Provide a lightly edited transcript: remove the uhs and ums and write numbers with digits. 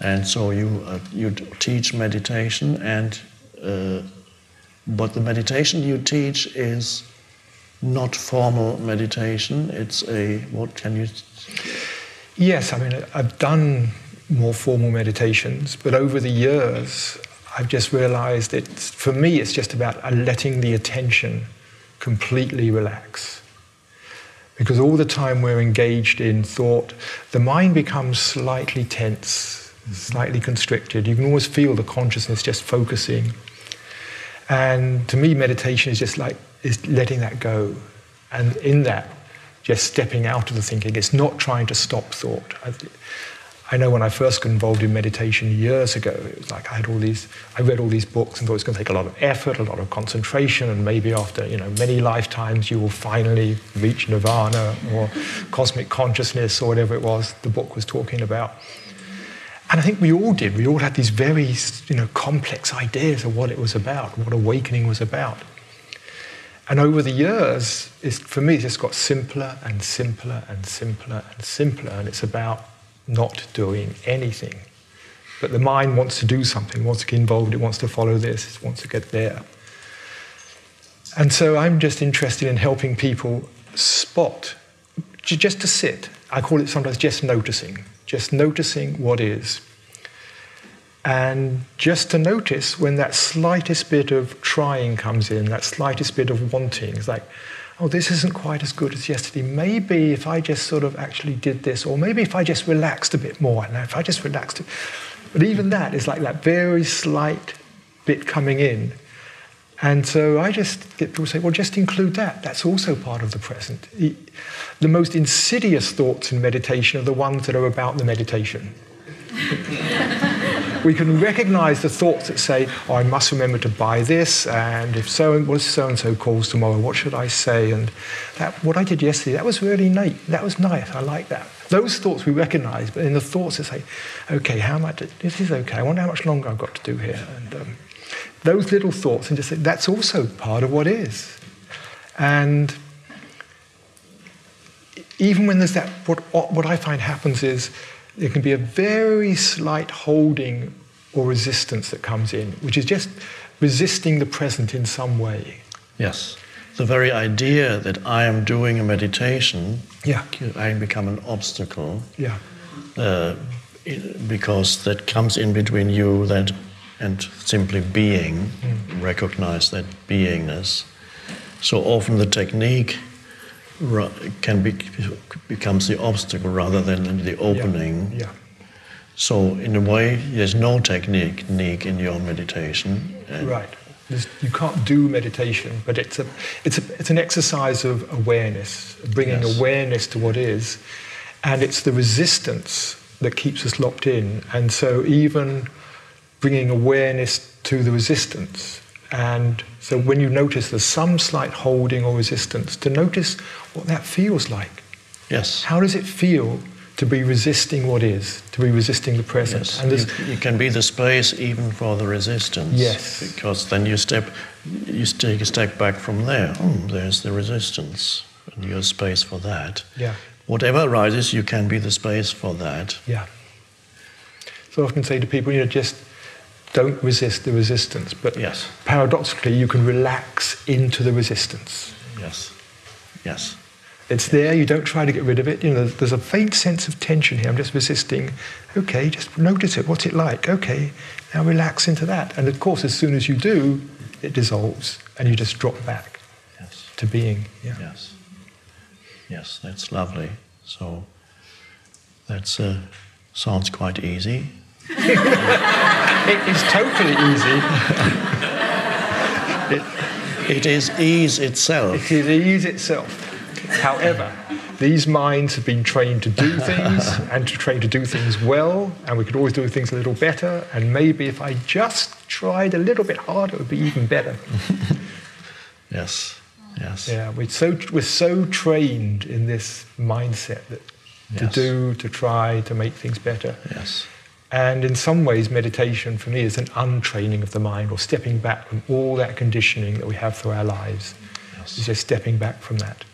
And so you teach meditation, and but the meditation you teach is not formal meditation. It's what can you? Yes, I mean, I've done more formal meditations, but over the years, I've just realized for me, it's just about letting the attention completely relax. Because all the time we're engaged in thought, the mind becomes slightly tense, slightly constricted. You can always feel the consciousness just focusing. And to me, meditation is just is letting that go. And in that, just stepping out of the thinking. It's not trying to stop thought. I know when I first got involved in meditation years ago, it was like I read all these books and thought it was going to take a lot of effort, a lot of concentration, and maybe after many lifetimes you will finally reach nirvana or cosmic consciousness or whatever it was the book was talking about. And I think we all did. We all had these very complex ideas of what it was about, what awakening was about. And over the years, for me, it's just got simpler and simpler and simpler and simpler, and it's about not doing anything. But the mind wants to do something, wants to get involved, it wants to follow this, it wants to get there. And so I'm just interested in helping people spot, just to sit. I call it sometimes just noticing what is. And just to notice when that slightest bit of trying comes in, that slightest bit of wanting, it's like, oh, this isn't quite as good as yesterday. Maybe if I just sort of actually did this, or maybe if I just relaxed a bit more. Now, if I just relaxed it. But even that is like that very slight bit coming in. And so I just get people to say, well, just include that. That's also part of the present. The most insidious thoughts in meditation are the ones that are about the meditation. We can recognize the thoughts that say, oh, I must remember to buy this, and if so-and-so calls tomorrow, what should I say? And what I did yesterday, that was really neat. That was nice. I like that. Those thoughts we recognize, but in the thoughts that say, okay, this is okay. I wonder how much longer I've got to do here. And those little thoughts, and just say, that's also part of what is. And even when there's that, what I find happens is, there can be a very slight holding or resistance that comes in, which is just resisting the present in some way. Yes. The very idea that I am doing a meditation, I become an obstacle. Yeah. Because that comes in between you and simply being, recognize that beingness. So often the technique becomes the obstacle rather than the opening. Yeah. So in a way, there's no technique in your meditation. Right. You can't do meditation, but it's an exercise of awareness, bringing awareness to what is, and it's the resistance that keeps us locked in. And so even bringing awareness to the resistance. And so when you notice there's some slight holding or resistance, to notice what that feels like. Yes. How does it feel to be resisting what is, to be resisting the present? Yes. And you can be the space even for the resistance. Yes. Because then you take a step back from there. There's the resistance, and you're space for that. Yeah. Whatever arises, you can be the space for that. Yeah. So I often say to people, just don't resist the resistance, but paradoxically, you can relax into the resistance. Yes. Yes. It's there, you don't try to get rid of it. There's a faint sense of tension here. I'm just resisting. Okay, just notice it. What's it like? Okay, now relax into that. And of course, as soon as you do, it dissolves and you just drop back to being. Yeah. Yes. Yes, that's lovely. So that sounds quite easy. It is totally easy. It is ease itself. It is ease itself. However, these minds have been trained to do things and to train to do things well, and we could always do things a little better, and maybe if I just tried a little bit harder, it would be even better. Yes, yes. Yeah, we're so trained in this mindset that to try to make things better. Yes. And in some ways, meditation for me is an untraining of the mind, or stepping back from all that conditioning that we have through our lives. Yes. It's just stepping back from that.